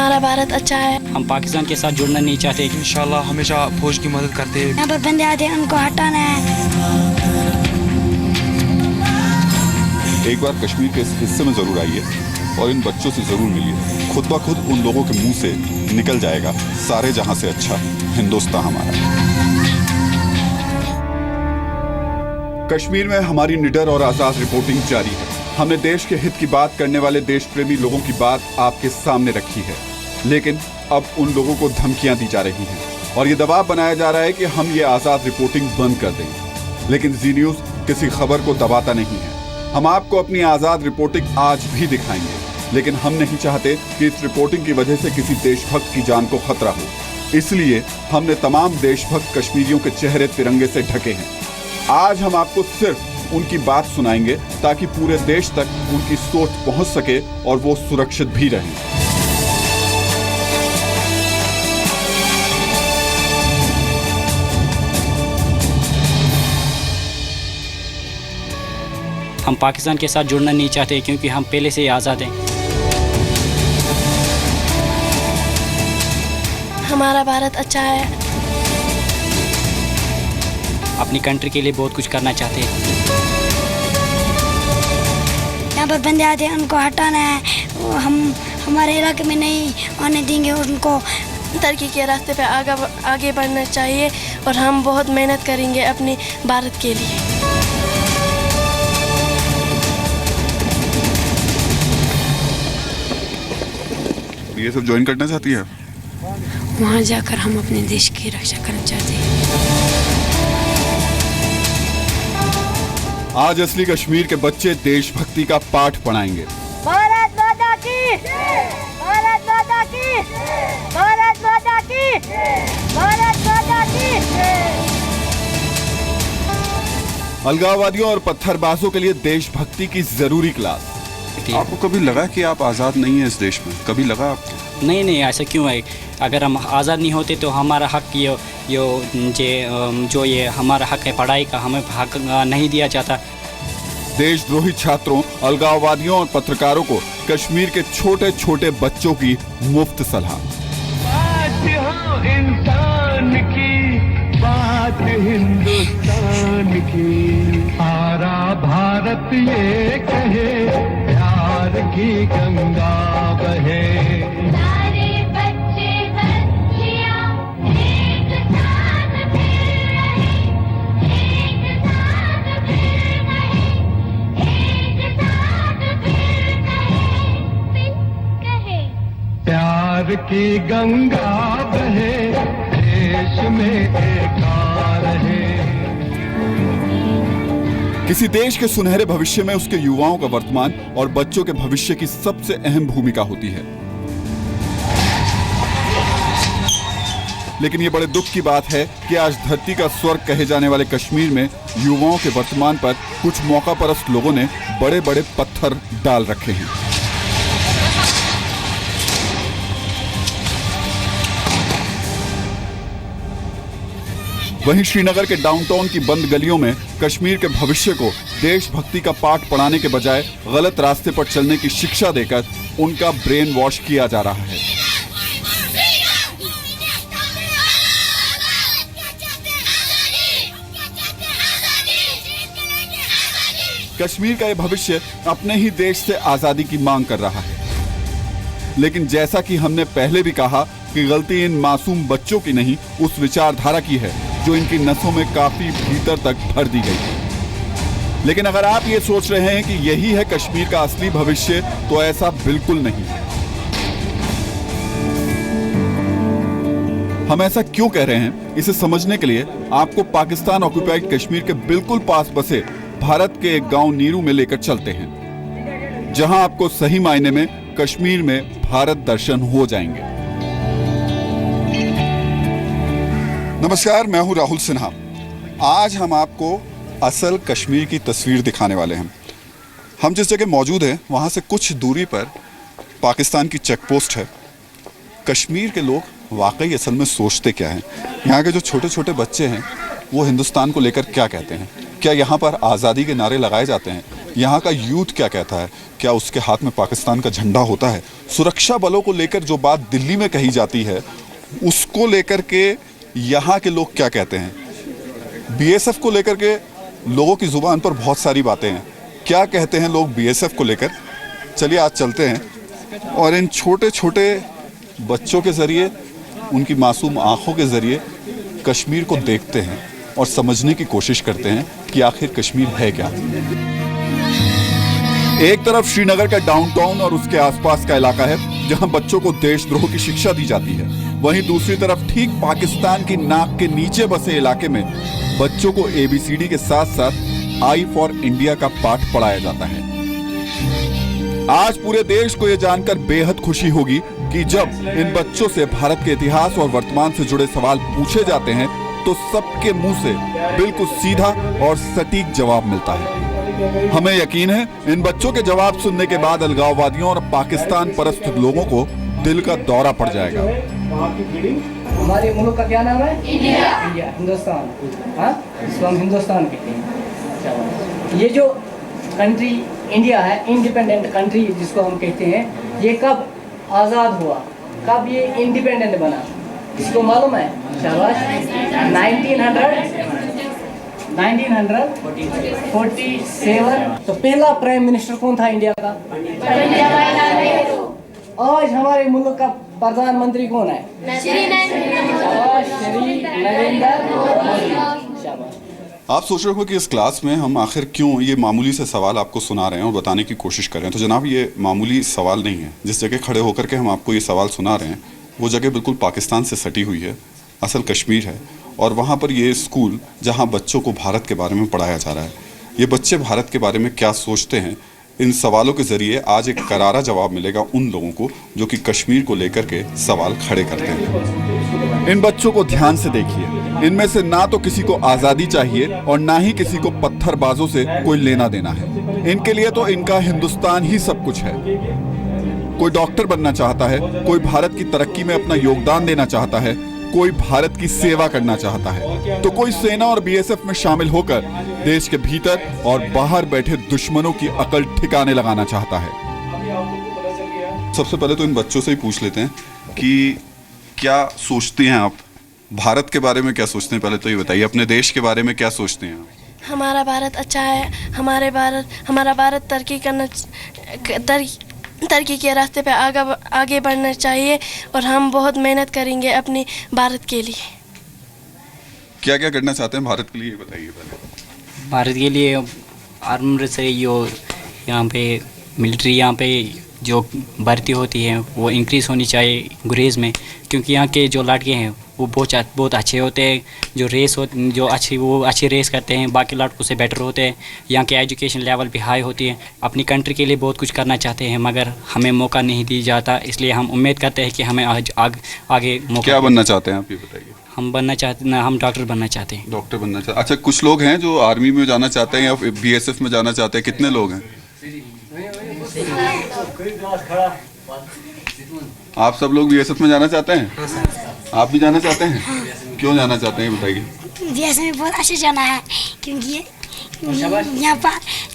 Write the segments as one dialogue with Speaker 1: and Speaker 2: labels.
Speaker 1: हमारा भारत अच्छा है।
Speaker 2: हम पाकिस्तान के साथ जुड़ना नहीं चाहते।
Speaker 3: इंशाल्लाह हमेशा फौज की मदद करते हैं।
Speaker 4: यहाँ पर बंदे आते हैं, उनको हटाना है।
Speaker 5: एक बार कश्मीर के इस हिस्से में जरूर आइए और इन बच्चों से जरूर मिलिए। खुद ब खुद उन लोगों के मुंह से निकल जाएगा, सारे जहां से अच्छा हिंदुस्तान हमारा। कश्मीर में हमारी निडर और आजाद रिपोर्टिंग जारी है। हमने देश के हित की बात करने वाले देश प्रेमी लोगों की बात आपके सामने रखी है, लेकिन अब उन लोगों को धमकियां दी जा रही हैं और ये दबाव बनाया जा रहा है कि हम ये आजाद रिपोर्टिंग बंद कर दें। लेकिन जी न्यूज़ किसी खबर को दबाता नहीं है। हम आपको अपनी आजाद रिपोर्टिंग आज भी दिखाएंगे, लेकिन हम नहीं चाहते कि इस रिपोर्टिंग की वजह से किसी देशभक्त की जान को खतरा हो। इसलिए हमने तमाम देशभक्त कश्मीरियों के चेहरे तिरंगे से ढके हैं। आज हम आपको सिर्फ उनकी बात सुनाएंगे ताकि पूरे देश तक उनकी सोच पहुंच सके और वो सुरक्षित भी रहें।
Speaker 2: हम पाकिस्तान के साथ जुड़ना नहीं चाहते क्योंकि हम पहले से ही आज़ाद हैं।
Speaker 1: हमारा भारत अच्छा है।
Speaker 2: अपनी कंट्री के लिए बहुत कुछ करना चाहते हैं।
Speaker 4: यहाँ पर बंदे आते हैं, उनको हटाना है। वो हम हमारे इलाके में नहीं आने देंगे। उनको
Speaker 1: तरक्की के रास्ते पे आगे बढ़ना चाहिए और हम बहुत मेहनत करेंगे अपने भारत के लिए।
Speaker 5: ये सब ज्वाइन करना चाहती है?
Speaker 4: वहाँ जाकर हम अपने देश की रक्षा करना चाहते हैं।
Speaker 5: आज असली कश्मीर के बच्चे देशभक्ति का पाठ पढ़ाएंगे।
Speaker 4: भारत माता की, भारत माता की, भारत माता की, भारत माता की।
Speaker 5: अलगाववादियों और पत्थरबाजों के लिए देशभक्ति की जरूरी क्लास। आपको कभी लगा कि आप आजाद नहीं हैं इस देश में? कभी लगा आपको?
Speaker 2: नहीं, ऐसा क्यों है? अगर हम आज़ाद नहीं होते तो हमारा हक जो ये हमारा हक है पढ़ाई का, हमें हक नहीं दिया जाता।
Speaker 5: देशद्रोही छात्रों, अलगाववादियों और पत्रकारों को कश्मीर के छोटे छोटे बच्चों की मुफ्त सलाह।
Speaker 6: बात हो इंसान की, बात हिंदुस्तान की। सारा भारत ये कहे, प्यार की गंगा बहे। प्यार की गंगा बहे, देश में एकार है।
Speaker 5: किसी देश के सुनहरे भविष्य में उसके युवाओं का वर्तमान और बच्चों के भविष्य की सबसे अहम भूमिका होती है। लेकिन ये बड़े दुख की बात है कि आज धरती का स्वर्ग कहे जाने वाले कश्मीर में युवाओं के वर्तमान पर कुछ मौकापरस्त लोगों ने बड़े बड़े पत्थर डाल रखे हैं। वहीं श्रीनगर के डाउनटाउन की बंद गलियों में कश्मीर के भविष्य को देशभक्ति का पाठ पढ़ाने के बजाय गलत रास्ते पर चलने की शिक्षा देकर उनका ब्रेन वॉश किया जा रहा है। कश्मीर का यह भविष्य अपने ही देश से आजादी की मांग कर रहा है। लेकिन जैसा कि हमने पहले भी कहा कि गलती इन मासूम बच्चों की नहीं, उस विचारधारा की है जो इनकी नसों में काफी भीतर तक भर दी गई है। लेकिन अगर आप ये सोच रहे हैं कि यही है कश्मीर का असली भविष्य, तो ऐसा बिल्कुल नहीं है। हम ऐसा क्यों कह रहे हैं, इसे समझने के लिए आपको पाकिस्तान ऑक्युपाइड कश्मीर के बिल्कुल पास बसे भारत के एक गांव नीरू में लेकर चलते हैं, जहां आपको सही मायने में कश्मीर में भारत दर्शन हो जाएंगे। नमस्कार, मैं हूं राहुल सिन्हा। आज हम आपको असल कश्मीर की तस्वीर दिखाने वाले हैं। हम जिस जगह मौजूद हैं वहां से कुछ दूरी पर पाकिस्तान की चेक पोस्ट है। कश्मीर के लोग वाकई असल में सोचते क्या हैं? यहाँ के जो छोटे छोटे बच्चे हैं वो हिंदुस्तान को लेकर क्या कहते हैं? क्या यहाँ पर आज़ादी के नारे लगाए जाते हैं? यहाँ का यूथ क्या कहता है? क्या उसके हाथ में पाकिस्तान का झंडा होता है? सुरक्षा बलों को लेकर जो बात दिल्ली में कही जाती है उसको लेकर के यहाँ के लोग क्या कहते हैं? बीएसएफ को लेकर के लोगों की ज़ुबान पर बहुत सारी बातें हैं। क्या कहते हैं लोग बीएसएफ को लेकर? चलिए आज चलते हैं और इन छोटे छोटे बच्चों के ज़रिए, उनकी मासूम आँखों के ज़रिए कश्मीर को देखते हैं और समझने की कोशिश करते हैं कि आखिर कश्मीर है क्या। एक तरफ श्रीनगर का डाउनटाउन और उसके आसपास का इलाका है जहां बच्चों को देशद्रोह की शिक्षा दी जाती है, वहीं दूसरी तरफ ठीक पाकिस्तान की नाक के नीचे बसे इलाके में बच्चों को ABCD के साथ साथ I फॉर इंडिया का पाठ पढ़ाया जाता है। आज पूरे देश को यह जानकर बेहद खुशी होगी कि जब इन बच्चों से भारत के इतिहास और वर्तमान से जुड़े सवाल पूछे जाते हैं तो सबके मुंह से बिल्कुल सीधा और सटीक जवाब मिलता है। हमें यकीन है इन बच्चों के जवाब सुनने के बाद अलगाववादियों और पाकिस्तान परस्त लोगों को दिल का दौरा पड़ जाएगा।
Speaker 7: हमारे मुल्क का क्या नाम है? इंडिया, हिंदुस्तान। हाँ, इसको हम हिंदुस्तान कहते हैं। ये जो कंट्री इंडिया है, इंडिपेंडेंट कंट्री जिसको हम कहते हैं, ये कब आज़ाद हुआ, कब ये इंडिपेंडेंट बना, इसको मालूम है? शाबाश। 1947। तो पहला प्राइम मिनिस्टर कौन था इंडिया का? आज हमारे मुल्क का प्रधानमंत्री कौन है? श्री नरेंद्र मोदी। शाबाश।
Speaker 5: आप सोच रहे हो कि इस क्लास में हम आखिर क्यों ये मामूली से सवाल आपको सुना रहे हैं और बताने की कोशिश कर रहे हैं। तो जनाब, ये मामूली सवाल नहीं है। जिस जगह खड़े होकर के हम आपको ये सवाल सुना रहे हैं वो जगह बिल्कुल पाकिस्तान से सटी हुई है, असल कश्मीर है। और वहाँ पर ये स्कूल जहाँ बच्चों को भारत के बारे में पढ़ाया जा रहा है, ये बच्चे भारत के बारे में क्या सोचते हैं, इन सवालों के ज़रिए आज एक करारा जवाब मिलेगा उन लोगों को जो कि कश्मीर को लेकर के सवाल खड़े करते हैं। इन बच्चों को ध्यान से देखिए। इनमें से ना तो किसी को आज़ादी चाहिए और ना ही किसी को पत्थरबाजों से कोई लेना देना है। इनके लिए तो इनका हिंदुस्तान ही सब कुछ है। कोई डॉक्टर बनना चाहता है, कोई भारत की तरक्की में अपना योगदान देना चाहता है, कोई भारत की सेवा करना चाहता है, तो कोई सेना और BSF में शामिल होकर देश के भीतर और बाहर बैठे दुश्मनों की अकल ठिकाने लगाना चाहता है। सबसे पहले तो इन बच्चों से ही पूछ लेते हैं कि क्या सोचते हैं आप, भारत के बारे में क्या सोचते हैं? पहले तो ये बताइए, अपने देश के बारे में क्या सोचते हैं आप?
Speaker 1: हमारा भारत अच्छा है। हमारा भारत तरक्की के रास्ते पे आगे बढ़ना चाहिए और हम बहुत मेहनत करेंगे अपने भारत के लिए।
Speaker 5: क्या क्या करना चाहते हैं भारत के लिए, बताइए पहले।
Speaker 2: भारत के लिए आर्म्ड से यहाँ पे मिलिट्री, यहाँ पे जो भर्ती होती है वो इंक्रीज़ होनी चाहिए गुरेज में, क्योंकि यहाँ के जो लड़के हैं वो बहुत अच्छे होते हैं। जो रेस जो अच्छी रेस करते हैं, बाकी लड़कों से बेटर होते हैं। यहाँ के एजुकेशन लेवल भी हाई होती है। अपनी कंट्री के लिए बहुत कुछ करना चाहते हैं मगर हमें मौका नहीं दिया जाता, इसलिए हम उम्मीद करते हैं कि हमें आगे मौका। क्या
Speaker 5: बनना चाहते हैं आप, ये बताइए।
Speaker 2: हम डॉक्टर बनना चाहते हैं।
Speaker 5: डॉक्टर बनना चाहते। अच्छा, कुछ लोग हैं जो आर्मी में जाना चाहते हैं या BSF में जाना चाहते हैं, कितने लोग हैं? आप सब लोग BSF में जाना चाहते हैं? आप भी जाना चाहते हैं? क्यों जाना चाहते हैं, बताइए।
Speaker 8: BSF में बहुत अच्छे जाना है, क्योंकि यहाँ पर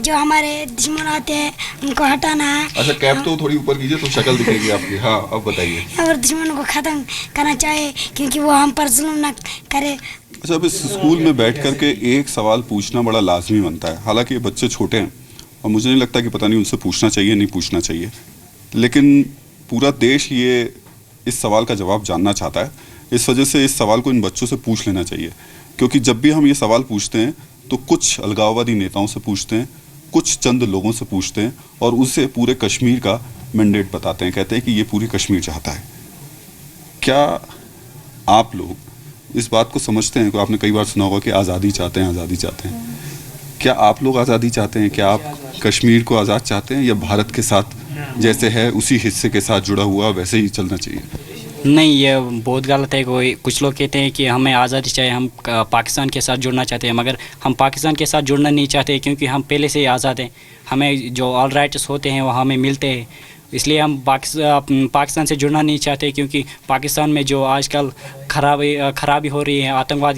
Speaker 8: जो हमारे दुश्मन आते हैं उनको हटाना है।
Speaker 5: अच्छा, कैप तो थोड़ी ऊपर कीजिए तो शक्ल दिखेगी आपकी। हाँ, अब बताइए।
Speaker 8: और दुश्मनों को ख़त्म करना चाहिए क्योंकि वो हम पर जुल्म न करे।
Speaker 5: अच्छा, अब इस स्कूल में बैठ करके एक सवाल पूछना बड़ा लाजमी बनता है। हालांकि ये बच्चे छोटे हैं और मुझे नहीं लगता कि पता नहीं उनसे पूछना चाहिए नहीं पूछना चाहिए, लेकिन पूरा देश ये इस सवाल का जवाब जानना चाहता है। इस वजह से इस सवाल को इन बच्चों से पूछ लेना चाहिए, क्योंकि जब भी हम ये सवाल पूछते हैं तो कुछ अलगाववादी नेताओं से पूछते हैं, कुछ चंद लोगों से पूछते हैं और उसे पूरे कश्मीर का मैंडेट बताते हैं, कहते हैं कि ये पूरी कश्मीर चाहता है। क्या आप लोग इस बात को समझते हैं? आपने कई बार सुना होगा कि आज़ादी चाहते हैं, आज़ादी चाहते हैं। क्या आप लोग आज़ादी चाहते हैं? क्या आप कश्मीर को आज़ाद चाहते हैं या भारत के साथ जैसे है उसी हिस्से के साथ जुड़ा हुआ वैसे ही चलना चाहिए?
Speaker 2: नहीं, ये बहुत गलत है। कुछ लोग कहते हैं कि हमें आज़ादी चाहिए, हम पाकिस्तान के साथ जुड़ना चाहते हैं, मगर हम पाकिस्तान के साथ जुड़ना नहीं चाहते क्योंकि हम पहले से ही आज़ाद हैं। हमें जो ऑल राइट्स होते हैं वो हमें मिलते हैं। इसलिए हम पाकिस्तान से जुड़ना नहीं चाहते, क्योंकि पाकिस्तान में जो आजकल खराबी हो रही है, आतंकवाद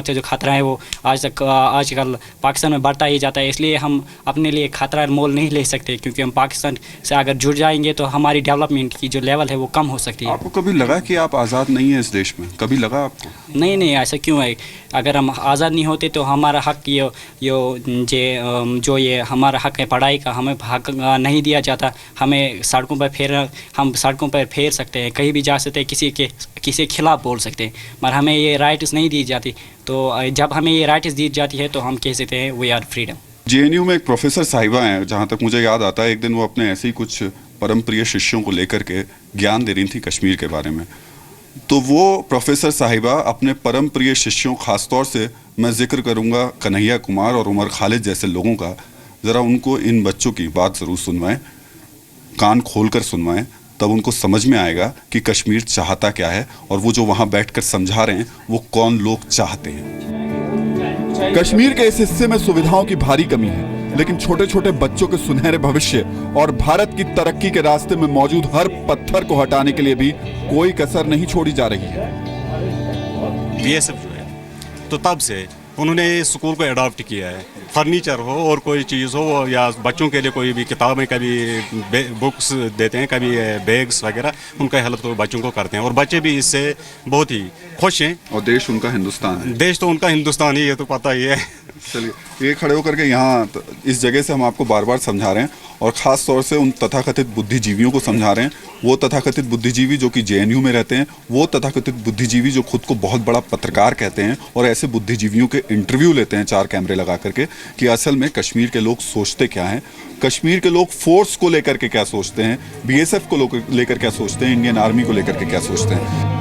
Speaker 2: से जो खतरा है वो आजकल पाकिस्तान में बढ़ता ही जाता है। इसलिए हम अपने लिए खतरा मोल नहीं ले सकते, क्योंकि हम पाकिस्तान से अगर जुड़ जाएंगे तो हमारी डेवलपमेंट की जो लेवल है वो कम हो सकती है।
Speaker 5: आपको कभी लगा कि आप आज़ाद नहीं हैं इस देश में? कभी लगा आपको?
Speaker 2: नहीं, ऐसा क्यों है? अगर हम आज़ाद नहीं होते तो हमारा हक जो ये हमारा हक है पढ़ाई का, हमें हक नहीं दिया जाता। हम सड़कों पर फेर सकते हैं, कहीं भी जा सकते हैं, किसी के खिलाफ बोल सकते हैं, मगर हमें ये राइट्स नहीं दी जाती। तो जब हमें ये राइट्स दी जाती है तो हम कह सकते हैं वी आर फ्रीडम।
Speaker 5: जेएनयू में एक प्रोफेसर साहिबा हैं, जहाँ तक मुझे याद आता है, एक दिन वो अपने ऐसे ही कुछ परम प्रिय शिष्यों को लेकर के ज्ञान दे रही थी कश्मीर के बारे में। तो वो प्रोफेसर साहिबा अपने परम प्रिय शिष्यों, खासतौर से मैं जिक्र करूँगा कन्हैया कुमार और उमर खालिद जैसे लोगों का, ज़रा उनको इन बच्चों की बात ज़रूर सुनवाएं, कान खोल कर सुनवाएं, तब उनको समझ में आएगा कि कश्मीर चाहता क्या है और वो जो वहाँ बैठकर समझा रहे हैं वो कौन लोग चाहते हैं। कश्मीर के इस हिस्से में सुविधाओं की भारी कमी है, लेकिन छोटे छोटे बच्चों के सुनहरे भविष्य और भारत की तरक्की के रास्ते में मौजूद हर पत्थर को हटाने के लिए भी कोई कसर नहीं छोड़ी जा रही है।
Speaker 9: बीएसएफ जो है तो तब से उन्होंने स्कूल को अडॉप्ट किया है। फर्नीचर हो और कोई चीज़ हो या बच्चों के लिए कोई भी किताबें, कभी बुक्स देते हैं, कभी बैग्स वगैरह, उनका हेल्प तो बच्चों को करते हैं और बच्चे भी इससे बहुत ही खुश हैं।
Speaker 5: और देश उनका हिंदुस्तान है।
Speaker 9: देश तो उनका हिंदुस्तान ही है, तो पता ही है।
Speaker 5: चलिए, ये खड़े होकर के यहाँ इस जगह से हम आपको बार बार समझा रहे हैं और ख़ास तौर से उन तथाकथित बुद्धिजीवियों को समझा रहे हैं, वो तथाकथित बुद्धिजीवी जो कि जेएनयू में रहते हैं, वो तथाकथित बुद्धिजीवी जो खुद को बहुत बड़ा पत्रकार कहते हैं और ऐसे बुद्धिजीवियों के इंटरव्यू लेते हैं 4 कैमरे लगा करके कि असल में कश्मीर के लोग सोचते क्या हैं, कश्मीर के लोग फोर्स को लेकर के क्या सोचते हैं, बीएसएफ को लेकर क्या सोचते हैं, इंडियन आर्मी को लेकर के क्या सोचते हैं।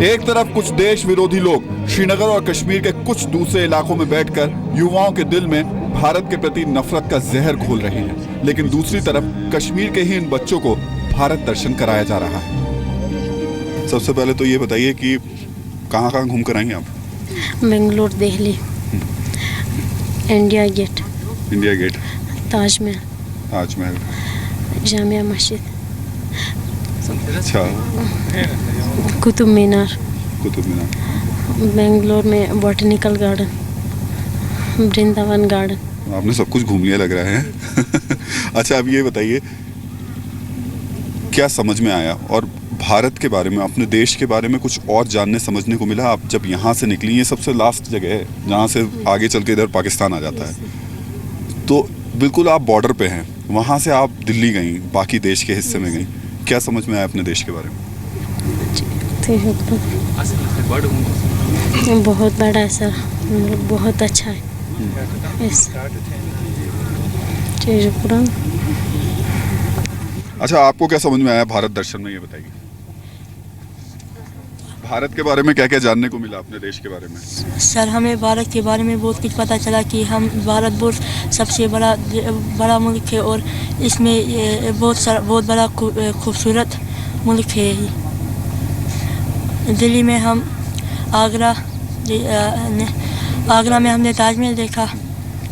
Speaker 5: एक तरफ कुछ देश विरोधी लोग श्रीनगर और कश्मीर के कुछ दूसरे इलाकों में बैठकर युवाओं के दिल में भारत के प्रति नफरत का जहर घोल रहे हैं, लेकिन दूसरी तरफ कश्मीर के ही इन बच्चों को भारत दर्शन कराया जा रहा है। सबसे पहले तो ये बताइए कि कहाँ कहाँ घूम कर आएंगे आप?
Speaker 10: बेंगलोर, दिल्ली, इंडिया गेट, ताजमहल, जामिया मस्जिद,
Speaker 5: अच्छा,
Speaker 10: कुतुब मीनार, बेंगलोर में बॉटनिकल गार्डन, वृंदावन गार्डन।
Speaker 5: आपने सब कुछ घूम लिया लग रहा है। अच्छा, अब ये बताइए क्या समझ में आया और भारत के बारे में, अपने देश के बारे में कुछ और जानने समझने को मिला आप जब यहाँ से निकली? ये सबसे लास्ट जगह है जहाँ से आगे चल के इधर पाकिस्तान आ जाता है, तो बिल्कुल आप बॉर्डर पे हैं, वहाँ से आप दिल्ली गई, बाकी देश के हिस्से में गई, क्या समझ में आया अपने देश के बारे में?
Speaker 10: बहुत बड़ा है सर, बहुत अच्छा है।
Speaker 5: अच्छा, आपको क्या समझ में आया भारत दर्शन में, ये बताइए। भारत के बारे में क्या क्या जानने को मिला अपने देश के बारे में?
Speaker 11: सर, हमें भारत के बारे में बहुत कुछ पता चला कि भारत सबसे बड़ा मुल्क है और इसमें बहुत बड़ा खूबसूरत मुल्क है। दिल्ली में हम आगरा में हमने ताजमहल देखा,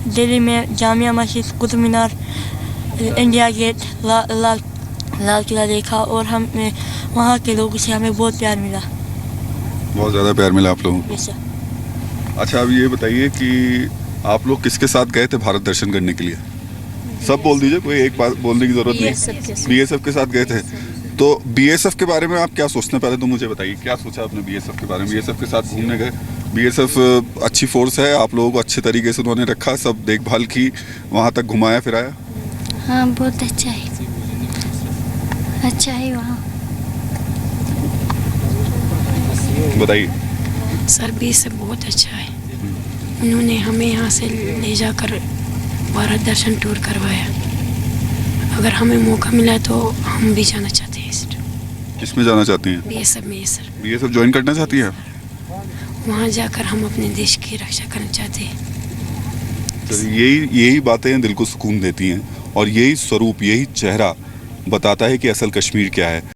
Speaker 11: दिल्ली में जामिया मस्जिद, कुतुब मीनार, इंडिया गेट, लाल किला देखा और हमें वहाँ के लोगों से हमें बहुत प्यार मिला।
Speaker 5: बहुत ज़्यादा प्यार मिला आप लोगों को? अच्छा, अब ये बताइए कि आप लोग किसके साथ गए थे भारत दर्शन करने के लिए? सब बोल दीजिए, कोई एक बात बोलने की जरूरत नहीं। बीएसएफ के साथ गए थे, तो बीएसएफ के बारे में आप क्या सोचते हैं? पहले तो मुझे बताइए क्या सोचा आपने बीएसएफ के बारे में? बीएसएफ के साथ घूमने गए, बीएसएफ अच्छी फोर्स है, आप लोगों को अच्छे तरीके से उन्होंने रखा, सब देखभाल की, वहाँ तक घुमाया फिराया?
Speaker 8: हाँ, बहुत अच्छा है, अच्छा है वहाँ।
Speaker 5: बताइए
Speaker 10: सर, बीएसएफ बहुत अच्छा है, उन्होंने हमें यहाँ से ले जाकर भारत दर्शन टूर करवाया। अगर हमें मौका मिला तो हम भी जाना चाहते हैं इस टूर।
Speaker 5: किसमें जाना चाहती हैं?
Speaker 10: बीएसएफ में सर।
Speaker 5: बीएसएफ ज्वाइन करना चाहती हैं?
Speaker 10: वहाँ जाकर हम अपने देश की रक्षा करना चाहते हैं।
Speaker 5: तो यही बातें दिल को सुकून देती हैं और यही स्वरूप, यही चेहरा बताता है कि असल कश्मीर क्या है।